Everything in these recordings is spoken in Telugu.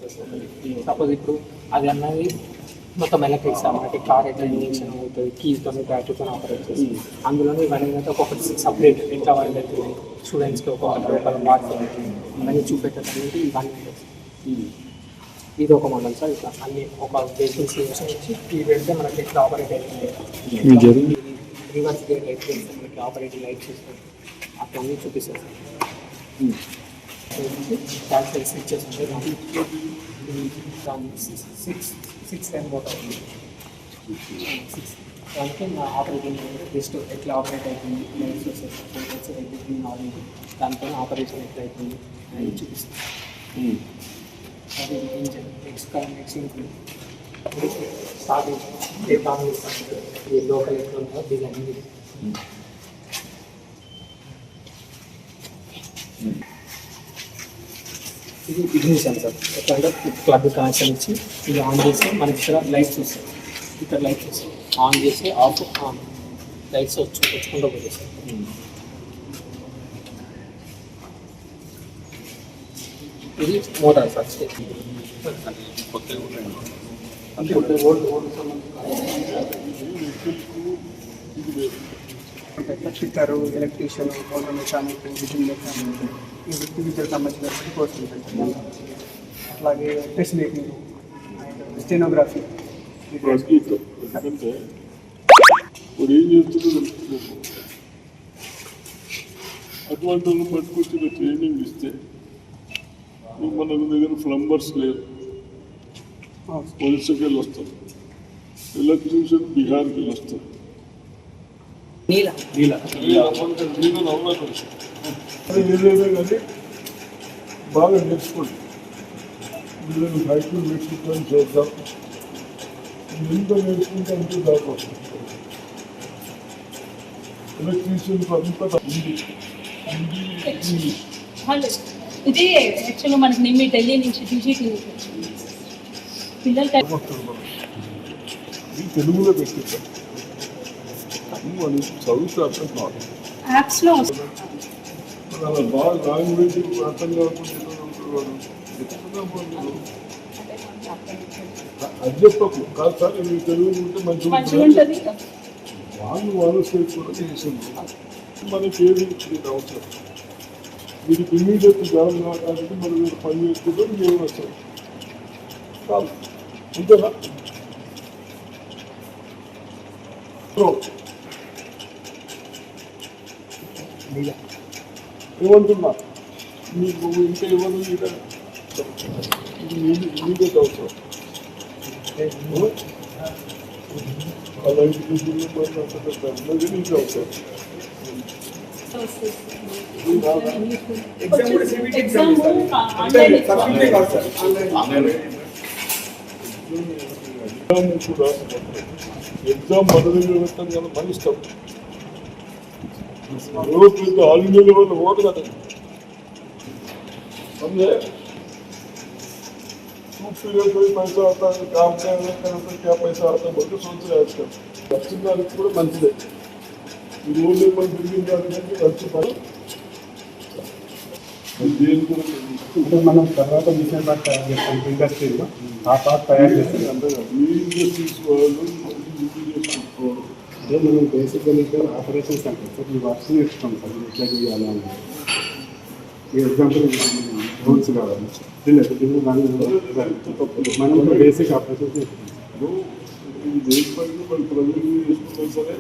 చేస్తుంది. సపోజ్ ఇప్పుడు అది అన్నది మొత్తం ఎలక్ట్రిక్స్ అన్నమాట, కార్ ఎట్లా ఇంజక్షన్ అవుతుంది, కీతో బ్యాటరీతో ఆపరేట్ చేస్తుంది. అందులో ఇవన్నీ ఒక్కొక్కటి సపరేట్ ఎట్లా వర్క్ అవుతుంది, స్టూడెంట్స్కి ఒక పార్ట్ అవన్నీ చూపెట్టడానికి ఇవన్నీ. ఇది ఒక మోడల్ సార్. ఇట్లా అన్ని ఒక వెహికల్స్ వచ్చి ఈ పెడితే మనకి ఎట్లా ఆపరేట్ అవుతుంది, రివర్స్ గేర్ లైట్ చేస్తే మనకి ఆపరేటింగ్ లైట్ సిస్టమ్ అట్లా అన్నీ చూపిస్తారు సార్. స్విచ్చెస్ ఉంటాయి, సిక్స్ టైం బోట్ అవుతుంది. దానికి నా ఆపరేటింగ్ జస్ట్ ఎట్లా ఆపరేట్ అవుతుంది, లైట్స్ వస్తాయి, దానిపైన ఆపరేషన్ ఎట్లా అవుతుంది అని చూపిస్తుంది. అది ఇంజన్ నెక్స్ట్ స్టార్టింగ్ ఈ లోకల్ ఎట్లా ఉంటుందో డిజైన్. ఇది ఇగ్నిషన్ సార్. ఎట్లా అంటే ప్లగ్ కనెక్షన్ ఇచ్చి ఇది ఆన్ చేసి మనకి ఇక్కడ లైట్స్ వస్తాయి, ఇక్కడ లైట్స్ వస్తాయి, ఆన్ చేసి ఆఫ్ ఆన్ లైట్స్ వచ్చుకుంటూ పోతాయి సార్. ఇది motor sir. Fitter, electrician, motor mechanic, whistle mechanic, ఈ వృత్తికి సంబంధించిన కోర్స్ ఉంటుంది. అట్లాగే టెస్ట్ మేకింగ్ అండ్ స్టెనోగ్రఫీ. ఎందుకంటే ఇప్పుడు ఏం చేస్తుందో అటువంటి వాళ్ళు పట్టుకొచ్చిన ట్రైనింగ్ ఇస్తే మన దగ్గర ప్లంబర్స్ లేరు, ఒరిస్సాకి వెళ్ళి వస్తారు, ఎలక్ట్రీషియన్ బీహార్కి వెళ్ళి వస్తారు. ఏదైనా కానీ బాగా నేర్చుకోండి. వీళ్ళని హైట్లు నేర్చుకుంటాను చేద్దాం. ఎంత నేర్చుకుంటే అంతే దాకా ఎలక్ట్రీషియన్ అంతా ఇది యాక్చువల్గా మనకి నిమ్మి ఢిల్లీ నుంచి టీజీకి పిల్లలు తెలుగులో పెట్టిస్తాం. వాళ్ళు చదువుతూ అర్థం కావాలి. యాప్స్లో అలా బాగా లాంగ్వేజ్ అర్థం కాకుండా అది చెప్పకు కాదు సార్. మీరు తెలుగు ఉంటే మంచిగా ఉంటుంది. వాళ్ళు స్టేట్ కూడా చేసింది. మనకి ఏది అవసరం వీరికి ఇమీడియట్ జాబ్ కావడానికి మనం మీరు పని చేసుకుంటే మేము వస్తాం కాదు అంతేనా? ఏమంటున్నా మీకు ఇంకా ఇవ్వను ఇమీడియట్ అవసరం. అలా ఇంటికి అవసరం. ఎగ్జామ్ మన దగ్గర పెట్టాం కదా, మన ఇష్టం. పెద్ద ఆల్ ఇండియా లెవెల్ ఓటు కదా. पैसा आता है, काम करने क्या पैसा आता है बोल सोच रहे आजकल. వచ్చిన దానికి కూడా మంచిదే. ఈ రోజు మనం బిల్డింగ్ దానికి వచ్చి పని అంటే మనం తర్వాత మిషన్ పార్ట్ తయారు చేస్తాం ఇండస్ట్రీలో. ఆ పార్ట్ తయారు చేస్తాం. అంతే కదా, మీ ఇండస్ట్రీస్ వాళ్ళు చేసుకోవాలి. అదే మనం బేసిక్గా మీకు ఆపరేషన్స్ అంటే సార్ ఈ వర్క్స్ నేర్చుకోండి సార్, ఎట్లా చేయాలి అని. ఈ ఎగ్జాంపుల్ రూల్స్ కావాలి మనం బేసిక్ ఆపరేషన్స్ నేర్చుకుంటాం. ఇది దేశపడిన వాళ్ళు ప్రజలు చేసుకుంటారు సరే,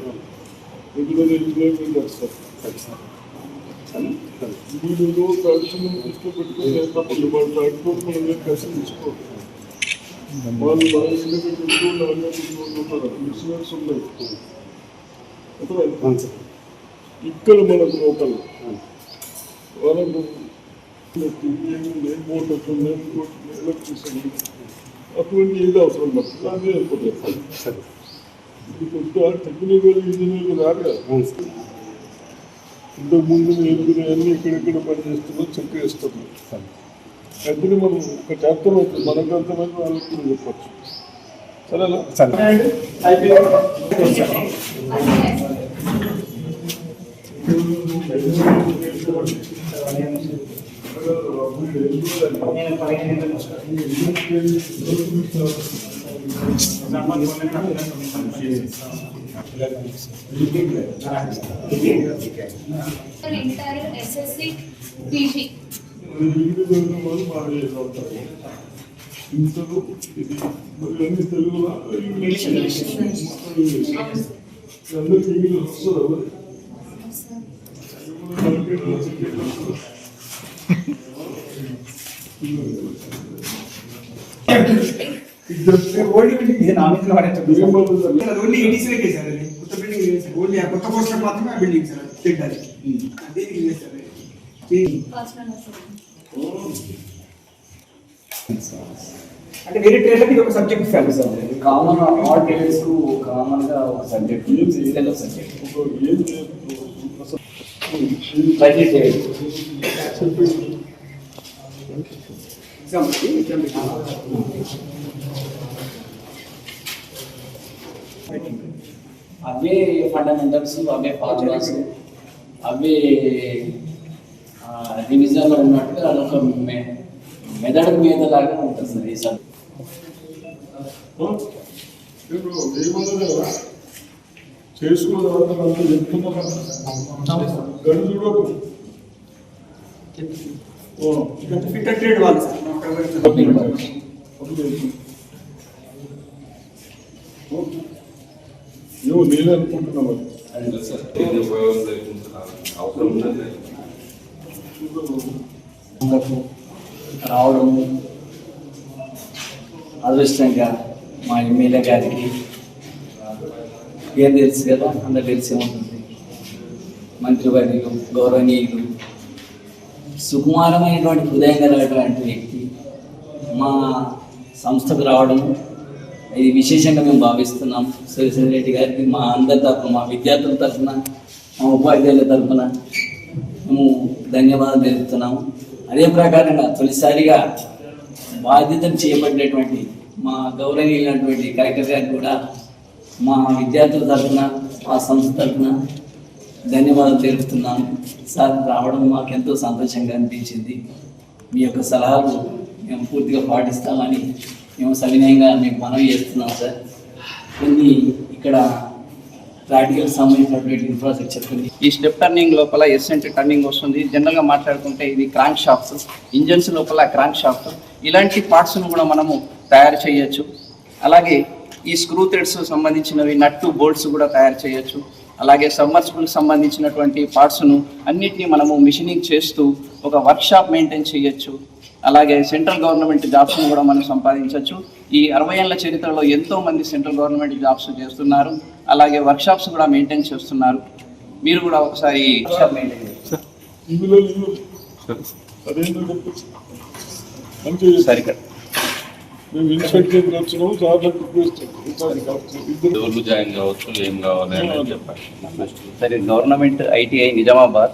రెగ్యులర్ ఎంప్లాయ్మెంట్ చేస్తారు. వీళ్ళు ట్రాడిషనల్ దృష్టిలో పెట్టుకుని చేసినప్పుడు వాళ్ళు ట్రాక్టర్ మనం కలిసి తీసుకోవాలి. వాళ్ళు మన మిషనరీస్ ఉన్నాయి ఇక్కడ మనకు లోకల్ వాళ్ళకు మోటార్స్ ఉన్నాయి, ఎలక్ట్రిసిటీ అటువంటి ఏది అవసరం పడుతుంది అదే అయిపోతుంది. టెక్నికల్ ఇంజనీర్లు కాదు కదా. ఇంతకుముందు అన్నీ ఎక్కడెక్కడ పనిచేస్తుందో చెక్ చేస్తున్నాం. అయితే మనం ఒక చాప్టర్ అవుతుంది, మనకు అర్థమైంది వాళ్ళకి కూడా చెప్పచ్చు. సరేనా? సరే. నేను 15 ఏళ్ళు ఇంటర్ ఎస్ఎస్సి పీజీ ఇంతలో ఇది అన్ని తెలుగులో ఇంగ్లీష్ అందరికి ఇంగ్లీష్ వస్తుందా ఓన్లీ ఇది నామినల్ వాడే ఓన్లీ ఈడీసీలే చేశారు అది కొత్త బిల్డింగ్ చేశారు ఓన్లీ ఆ కొత్త పోస్టర్ మాత్రమే ఆ బిల్డింగ్ సార్ పెట్టాలి దీనికి చేశారు అంటే వేరే ట్రేడ్లకి ఇది ఒక సబ్జెక్ట్ ఇస్తారు sir common all trades common గా ఒక సబ్జెక్ట్ ఫిజికల్ సబ్జెక్ట్ బడ్జెట్ అవే ఫండమెంటల్స్ అవే ఫార్ములాస్ అవే రివిజన్లో ఉన్నట్టుగా అదొక మెదడు మీద లాగా ఉంటుంది సార్ ఈ సార్ చేసుకున్న తర్వాత అంతా చెప్తున్నా గడు చూడకు ఫిట్టర్ ట్రేడ్ వాళ్ళు సార్ నువ్వు నేను అనుకుంటున్నావు రావడం అదృష్టంగా మా ఎమ్మెల్యే గారికి పేరు తెలుసు కదా అందరు తెలిసే ఉంటుంది మంత్రివర్యులు గౌరవనీయులు సుకుమారమైనటువంటి హృదయం కలిగినటువంటి వ్యక్తి మా సంస్థకు రావడం ఇది విశేషంగా మేము భావిస్తున్నాం. సురేశ్వర రెడ్డి గారికి మా అందరి తరఫున మా విద్యార్థుల తరఫున మా ఉపాధ్యాయుల తరఫున మేము ధన్యవాదాలు తెలుపుతున్నాము. అదే ప్రకారంగా తొలిసారిగా బాధ్యతలు చేపట్టినటువంటి మా గౌరవనీయులైనటువంటి కలెక్టర్ గారికి కూడా మా విద్యార్థుల తరఫున మా సంస్థ తరఫున ధన్యవాదాలు తెలుపుతున్నాము. సార్ రావడం మాకు ఎంతో సంతోషంగా అనిపించింది. మీ యొక్క సలహాలు మేము పూర్తిగా పాటిస్తామని మేము సవినయంగా మీకు మనవి చేస్తున్నాం సార్. కొన్ని ఇక్కడ ప్రాక్టికల్ సంబంధించినటువంటి ఇన్ఫ్రాస్ట్రక్చర్ కొన్ని ఈ స్టెప్ టర్నింగ్ లోపల ఎస్ఎంట్ టర్నింగ్ వస్తుంది. జనరల్గా మాట్లాడుకుంటే ఇది క్రాంక్ షాఫ్ట్స్, ఇంజన్స్ లోపల క్రాంక్ షాఫ్ట్, ఇలాంటి పార్ట్స్ను కూడా మనము తయారు చేయొచ్చు. అలాగే ఈ స్క్రూ థ్రెడ్స్ సంబంధించినవి నట్టు బోల్ట్స్ కూడా తయారు చేయొచ్చు. అలాగే సబ్మర్సిబుల్ సంబంధించినటువంటి పార్ట్స్ను అన్నిటినీ మనము మిషనింగ్ చేస్తూ ఒక వర్క్షాప్ మెయింటైన్ చేయొచ్చు. అలాగే సెంట్రల్ గవర్నమెంట్ జాబ్స్ను కూడా మనం సంపాదించవచ్చు. ఈ 60 ఏళ్ల చరిత్రలో ఎంతోమంది సెంట్రల్ గవర్నమెంట్ జాబ్స్ చేస్తున్నారు. అలాగే వర్క్షాప్స్ కూడా మెయింటైన్ చేస్తున్నారు. మీరు కూడా ఒకసారి వర్క్షాప్ మెయింటైన్ చేస్తారు. ఇందులో అదేంటో చెప్పచ్చు మంచిగా సరిగ్గా మేము ఇన్స్పెక్టర్ వచ్చినాము సార్ రిక్వెస్ట్ ఎవరు జాయిన్ కావచ్చు ఏం కావాలి అని చెప్పండి. సరే, government ITI Nizamabad,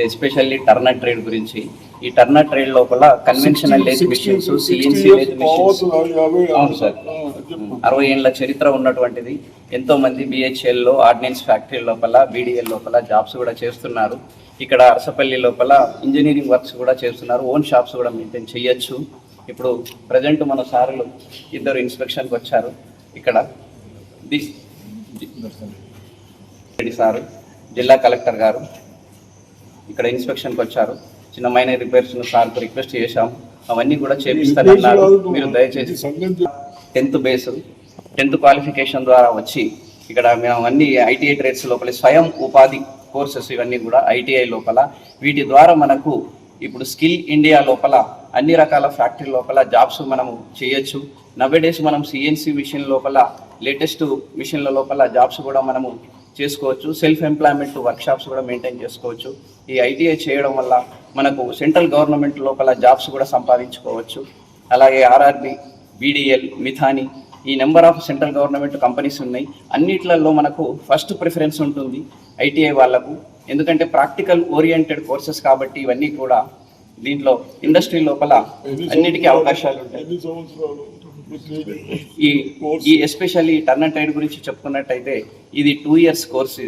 especially Turner trade గురించి. ఈ టర్నర్ ట్రేడ్ లోపల conventional lathe machines, CNC lathe machines. అవును సార్, 60 ఏళ్ల చరిత్ర ఉన్నటువంటిది. ఎంతో మంది బిహెచ్ఎల్లో, ఆర్డినెన్స్ ఫ్యాక్టరీ లోపల, బీడీఎల్ లోపల జాబ్స్ కూడా చేస్తున్నారు. ఇక్కడ అరసపల్లి లోపల ఇంజనీరింగ్ వర్క్స్ కూడా చేస్తున్నారు. ఓన్ షాప్స్ కూడా మెయింటైన్ చేయొచ్చు. ఇప్పుడు ప్రజెంట్ మన సార్లు ఇద్దరు ఇన్స్పెక్షన్కి వచ్చారు. ఇక్కడ సారు, జిల్లా కలెక్టర్ గారు ఇక్కడ ఇన్స్పెక్షన్కి వచ్చారు. చిన్న మైనర్ రిపేర్స్ను సార్కు రిక్వెస్ట్ చేశాము. అవన్నీ కూడా చేపిస్తానన్నారు. మీరు దయచేసి 10th బేస్, 10th క్వాలిఫికేషన్ ద్వారా వచ్చి ఇక్కడ మేము అన్ని ఐటీఐ ట్రేడ్స్ లోపల స్వయం ఉపాధి కోర్సెస్ ఇవన్నీ కూడా ఐటీఐ లోపల, వీటి ద్వారా మనకు ఇప్పుడు స్కిల్ ఇండియా లోపల అన్ని రకాల ఫ్యాక్టరీ లోపల జాబ్స్ మనము చేయొచ్చు. నవేడేస్ మనం సిఎన్సి మిషన్ లోపల, లేటెస్ట్ మిషన్ల లోపల జాబ్స్ కూడా మనము చేసుకోవచ్చు. సెల్ఫ్ ఎంప్లాయ్మెంట్ వర్క్షాప్స్ కూడా మెయింటైన్ చేసుకోవచ్చు. ఈ ఐటీఐ చేయడం వల్ల మనకు సెంట్రల్ గవర్నమెంట్ లోపల జాబ్స్ కూడా సంపాదించుకోవచ్చు. అలాగే ఆర్ఆర్బి, బీడీఎల్, మిథాని, ఈ number of central government companies ఉన్నాయి. అన్నిట్లలో మనకు ఫస్ట్ ప్రిఫరెన్స్ ఉంటుంది ఐటీఐ వాళ్ళకు. ఎందుకంటే ప్రాక్టికల్ ఓరియంటెడ్ కోర్సెస్ కాబట్టి ఇవన్నీ కూడా దీంట్లో ఇండస్ట్రీ లోపల అన్నిటికీ అవకాశాలు ఉంటాయి. ఈ ఎస్పెషల్లీ టర్నర్ ట్రేడ్ గురించి చెప్పుకున్నట్టయితే ఇది 2 years కోర్స్.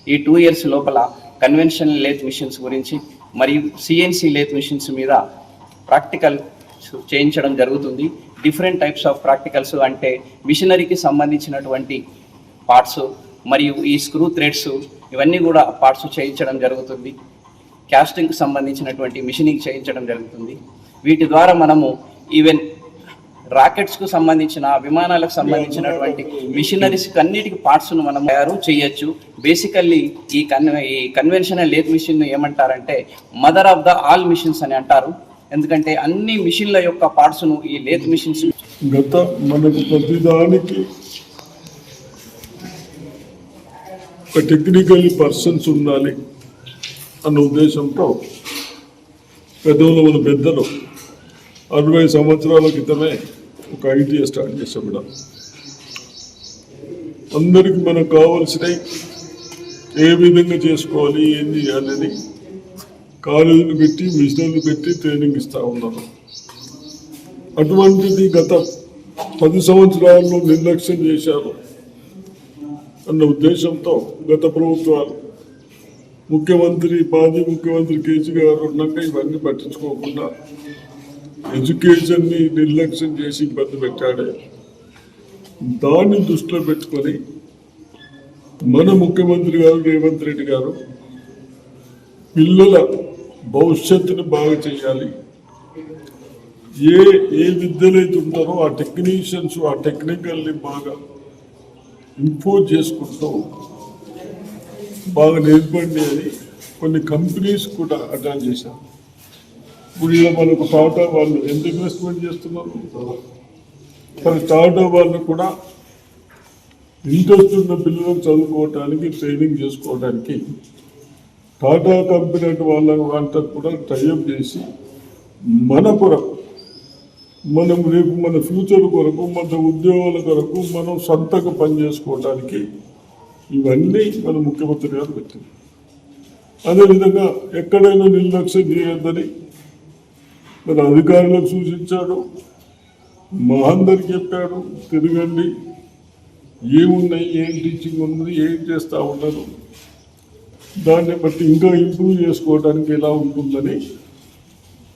ఈ 2 years లోపల కన్వెన్షనల్ లేత్ మిషన్స్ గురించి మరియు సిఎన్సి లేత్ మిషన్స్ మీద ప్రాక్టికల్ చేయించడం జరుగుతుంది. డిఫరెంట్ టైప్స్ ఆఫ్ ప్రాక్టికల్స్ అంటే మిషనరీకి సంబంధించినటువంటి పార్ట్స్ మరియు ఈ స్క్రూ థ్రెడ్స్ ఇవన్నీ కూడా పార్ట్స్ చేయించడం జరుగుతుంది. క్యాస్టింగ్కి సంబంధించినటువంటి మిషనింగ్ చేయించడం జరుగుతుంది. వీటి ద్వారా మనము ఈవెన్ రాకెట్స్కు సంబంధించిన విమానాలకు సంబంధించినటువంటి మిషనరీస్కి అన్నిటికీ పార్ట్స్ను మనం తయారు చేయొచ్చు. బేసికల్లీ ఈ కన్వెన్షనల్ లేత్ మిషన్ ఏమంటారంటే mother of the all machines అని అంటారు. ఎందుకంటే అన్ని మిషన్ల యొక్క పార్ట్స్ను ఈ లేత్ మిషన్స్ గత మనకు ప్రతిదానికి ఒక టెక్నికల్ పర్సన్స్ ఉండాలి అన్న ఉద్దేశంతో మన పెద్దలు 60 సంవత్సరాల క్రితమే ఒక ఐటీఐ స్టార్ట్ చేసాం. కూడా అందరికి మనకు కావాల్సినవి ఏ విధంగా చేసుకోవాలి, ఏం చేయాలని కాలేజీలు పెట్టి మిషనరీలు పెట్టి ట్రైనింగ్ ఇస్తూ ఉన్నారు. అటువంటిది గత 10 సంవత్సరాల్లో నిర్లక్ష్యం చేశారు అన్న ఉద్దేశంతో గత ప్రభుత్వాలు మాజీ ముఖ్యమంత్రి కేసీఆర్ ఉన్నాక ఇవన్నీ పట్టించుకోకుండా ఎడ్యుకేషన్ని నిర్లక్ష్యం చేసి ఇబ్బంది పెట్టాడే. దాన్ని దృష్టిలో పెట్టుకొని మన ముఖ్యమంత్రి గారు రేవంత్ రెడ్డి గారు పిల్లల భవిష్యత్తుని బాగా చేయాలి, ఏ విద్యలు అయితే ఉంటారో ఆ టెక్నీషియన్స్ ఆ టెక్నికల్ని బాగా ఇంపోజ్ చేసుకుంటూ బాగా నేర్పండి అని కొన్ని కంపెనీస్ కూడా అటాచ్ చేశారు. ఇప్పుడు ఇలా మనకు టాటా వాళ్ళు ఎంత ఇన్వెస్ట్మెంట్ చేస్తున్నారు. టాటా వాళ్ళు కూడా ఇంట్రెస్ట్ ఉన్న పిల్లలను చదువుకోవటానికి ట్రైనింగ్ చేసుకోవడానికి టాటా కంపెనీ వాళ్ళతో కూడా టైఅప్ చేసి మన కొరకు మనం రేపు మన ఫ్యూచర్ కొరకు మన ఉద్యోగాల కొరకు మనం సొంతంగా పనిచేసుకోవడానికి ఇవన్నీ మన ముఖ్యమంత్రి గారు పెట్టింది. అదేవిధంగా ఎక్కడైనా నిర్లక్ష్యం చేయొద్దని మన అధికారులకు సూచించాడు, మా అందరికి చెప్పాడు. తిరగండి, ఏమున్నాయి, ఏం టీచింగ్ ఉన్నది, ఏం చేస్తూ ఉన్నారు, దాన్ని బట్టి ఇంకా ఇంప్రూవ్ చేసుకోవడానికి ఎలా ఉంటుందని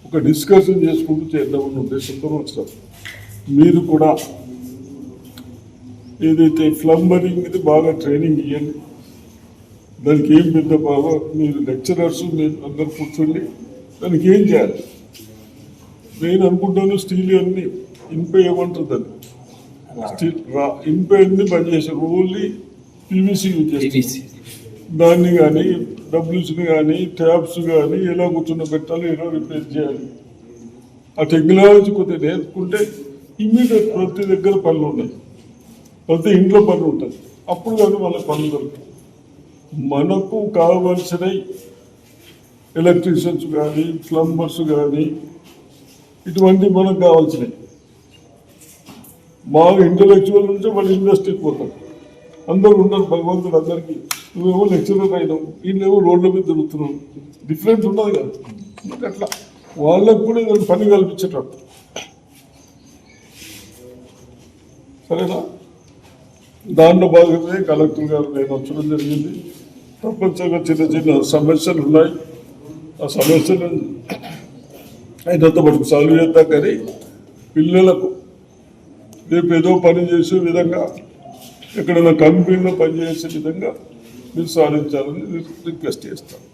ఒక డిస్కషన్ చేసుకుంటూ చేద్దామన్న ఉద్దేశంతో వచ్చాం. మీరు కూడా ఏదైతే ప్లంబరింగ్ ఇది బాగా ట్రైనింగ్ ఇవ్వండి. దానికి ఏం పెద్ద బాగా మీరు లెక్చరర్స్ మీరు అందరు కూర్చోండి, దానికి ఏం చేయాలి. నేను అనుకుంటాను స్టీల్ అన్ని ఇన్పే ఏమంటుంది అని స్టీల్ ఇన్పే అన్ని బంద్ చేశారు, ఓన్లీ పీవీసీ యూజ్ చేస్తారు. దాన్ని కానీ డబ్ల్యూస్ని కానీ ట్యాబ్స్ కానీ ఎలా కూర్చొని ఎలా రిపేర్ చేయాలి, ఆ టెక్నాలజీ కొద్దిగా నేర్చుకుంటే ఇమ్మీడియట్ ప్రతి దగ్గర పనులు ఉన్నాయి, ప్రతి ఇంట్లో పనులు ఉంటుంది. అప్పుడు కానీ వాళ్ళ పనులు దొరుకుతాయి. మనకు కావాల్సిన ఎలక్ట్రీషియన్స్ కానీ ప్లంబర్స్ కానీ ఇటువంటి మనకు కావాల్సినవి బాగా ఇంటలెక్చువల్ ఉంటే వాళ్ళు ఇండస్ట్రీకి పోతారు. అందరూ ఉండరు, భగవంతుడు అందరికీ. నువ్వేమో లెక్చరర్ అయినావు, వీళ్ళేమో రోడ్ల మీద తిరుగుతున్నావు, డిఫరెన్స్ ఉండదు కదా. అట్లా వాళ్ళకు కూడా ఏదైనా పని కల్పించేటట్టు. సరేనా? దాంట్లో భాగంగా కలెక్టర్ గారు నేను వచ్చడం జరిగింది. ప్రపంచంగా చిన్న చిన్న సమస్యలు ఉన్నాయి, ఆ సమస్యలను అయినంత మటుకు సాల్వ్ చేద్దాం. కానీ పిల్లలకు రేపు ఏదో పని చేసే విధంగా ఎక్కడైనా కంపెనీలో పనిచేసే విధంగా మీరు సాధించాలని రిక్వెస్ట్ చేస్తాను.